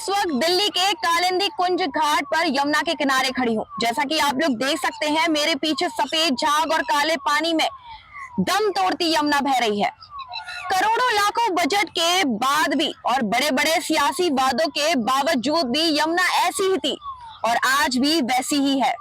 इस वक्त दिल्ली के कालिंदी कुंज घाट पर यमुना के किनारे खड़ी हूँ। जैसा कि आप लोग देख सकते हैं, मेरे पीछे सफेद झाग और काले पानी में दम तोड़ती यमुना बह रही है। करोड़ों लाखों बजट के बाद भी और बड़े बड़े सियासी वादों के बावजूद भी यमुना ऐसी ही थी और आज भी वैसी ही है।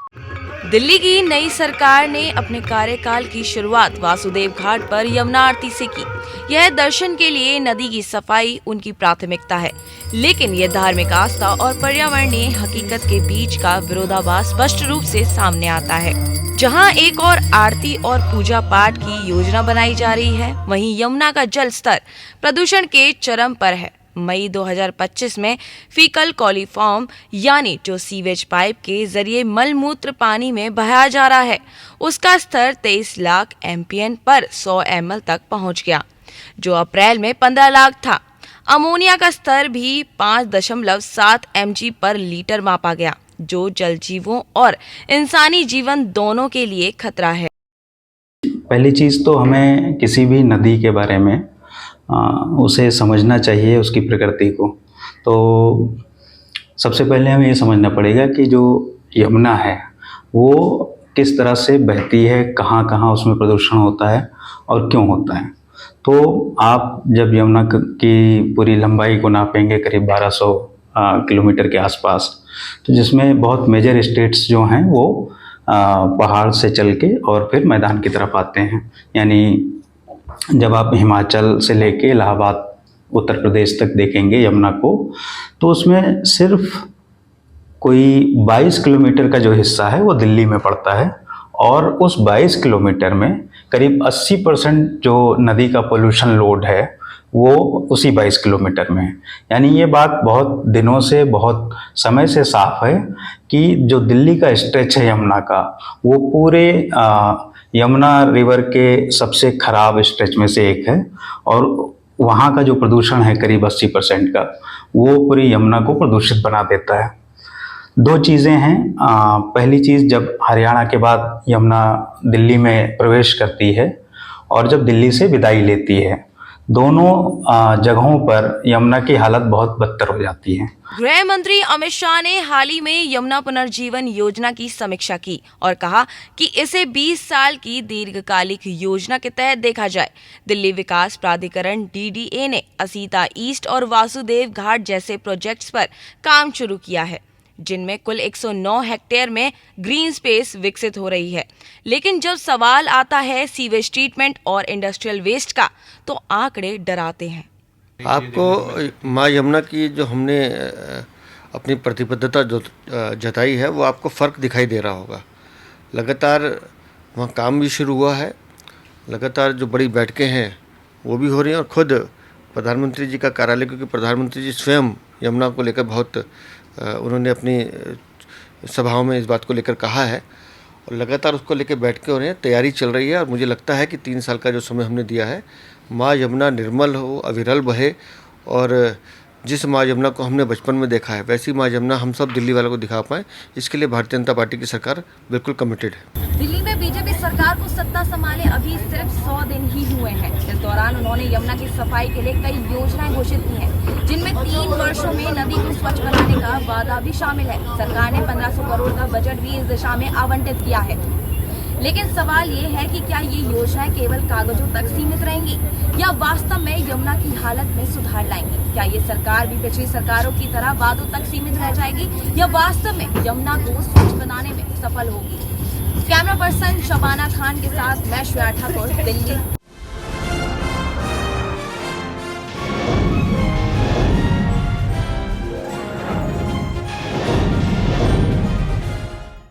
दिल्ली की नई सरकार ने अपने कार्यकाल की शुरुआत वासुदेव घाट पर यमुना आरती से की। यह दर्शन के लिए नदी की सफाई उनकी प्राथमिकता है, लेकिन यह धार्मिक आस्था और पर्यावरणीय हकीकत के बीच का विरोधाभास स्पष्ट रूप से सामने आता है। जहां एक और आरती और पूजा पाठ की योजना बनाई जा रही है, वहीं यमुना का जल स्तर प्रदूषण के चरम पर है। मई 2025 में फीकल कॉलीफॉर्म यानी जो सीवेज पाइप के जरिए मलमूत्र पानी में बहाया जा रहा है, उसका स्तर 23 लाख एमपीएन पर 100 ml तक पहुंच गया, जो अप्रैल में 15 लाख था। अमोनिया का स्तर भी 5.7 mg पर लीटर मापा गया, जो जल जीवों और इंसानी जीवन दोनों के लिए खतरा है। पहली चीज़ तो हमें किसी भी नदी के बारे में उसे समझना चाहिए, उसकी प्रकृति को। तो सबसे पहले हमें ये समझना पड़ेगा कि जो यमुना है वो किस तरह से बहती है, कहाँ कहाँ उसमें प्रदूषण होता है और क्यों होता है। तो आप जब यमुना की पूरी लंबाई को नापेंगे करीब 1200 किलोमीटर के आसपास, तो जिसमें बहुत मेजर स्टेट्स जो हैं वो पहाड़ से चल के और फिर मैदान की तरफ आते हैं। यानी जब आप हिमाचल से लेके इलाहाबाद उत्तर प्रदेश तक देखेंगे यमुना को, तो उसमें सिर्फ कोई 22 किलोमीटर का जो हिस्सा है वो दिल्ली में पड़ता है और उस 22 किलोमीटर में करीब 80% जो नदी का पोल्यूशन लोड है वो उसी 22 किलोमीटर में है। यानी ये बात बहुत दिनों से, बहुत समय से साफ है कि जो दिल्ली का स्ट्रेच है यमुना का, वो पूरे यमुना रिवर के सबसे खराब स्ट्रेच में से एक है और वहाँ का जो प्रदूषण है करीब 80% का, वो पूरी यमुना को प्रदूषित बना देता है। दो चीज़ें हैं। पहली चीज़, जब हरियाणा के बाद यमुना दिल्ली में प्रवेश करती है और जब दिल्ली से विदाई लेती है, दोनों जगहों पर यमुना की हालत बहुत बदतर हो जाती है। गृह मंत्री अमित शाह ने हाल ही में यमुना पुनर्जीवन योजना की समीक्षा की और कहा कि इसे 20 साल की दीर्घकालिक योजना के तहत देखा जाए। दिल्ली विकास प्राधिकरण DDA ने असीता ईस्ट और वासुदेव घाट जैसे प्रोजेक्ट्स पर काम शुरू किया है, जिनमें कुल 109 हेक्टेयर में ग्रीन स्पेस विकसित हो रही है। लेकिन जब सवाल आता है सीवेज ट्रीटमेंट और इंडस्ट्रियल वेस्ट का, तो आंकड़े डराते हैं। आपको माँ यमुना की जो हमने अपनी प्रतिबद्धता जो जताई है, वो आपको फ़र्क दिखाई दे रहा होगा। लगातार वहाँ काम भी शुरू हुआ है, लगातार जो बड़ी बैठकें हैं वो भी हो रही हैं और ख़ुद प्रधानमंत्री जी का कार्यालय, क्योंकि प्रधानमंत्री जी स्वयं यमुना को लेकर बहुत उन्होंने अपनी सभाओं में इस बात को लेकर कहा है और लगातार उसको लेकर बैठकें हो रही हैं, तैयारी चल रही है। और मुझे लगता है कि 3 साल का जो समय हमने दिया है, माँ यमुना निर्मल हो, अविरल बहे और जिस माँ यमुना को हमने बचपन में देखा है, वैसी माँ यमुना हम सब दिल्ली वालों को दिखा पाएँ, इसके लिए भारतीय जनता पार्टी की सरकार बिल्कुल कमिटेड है। दिल्ली में बीजेपी सरकार को सत्ता संभाले अभी सिर्फ 100 दिन ही हुए हैं। इस दौरान उन्होंने यमुना की सफाई के लिए कई योजनाएं घोषित की हैं, जिनमें 3 वर्षों में नदी को स्वच्छ बनाने का वादा भी शामिल है। सरकार ने 1500 करोड़ का बजट भी इस दिशा में आवंटित किया है। लेकिन सवाल ये है कि क्या ये योजनाएं केवल कागजों तक सीमित रहेंगी या वास्तव में यमुना की हालत में सुधार लाएंगी? क्या ये सरकार भी पिछली सरकारों की तरह वादों तक सीमित रह जाएगी या वास्तव में यमुना को स्वच्छ बनाने में सफल होगी? कैमरा पर्सन शबाना खान के साथ मैं श्रेया ठाकुर, दिल्ली।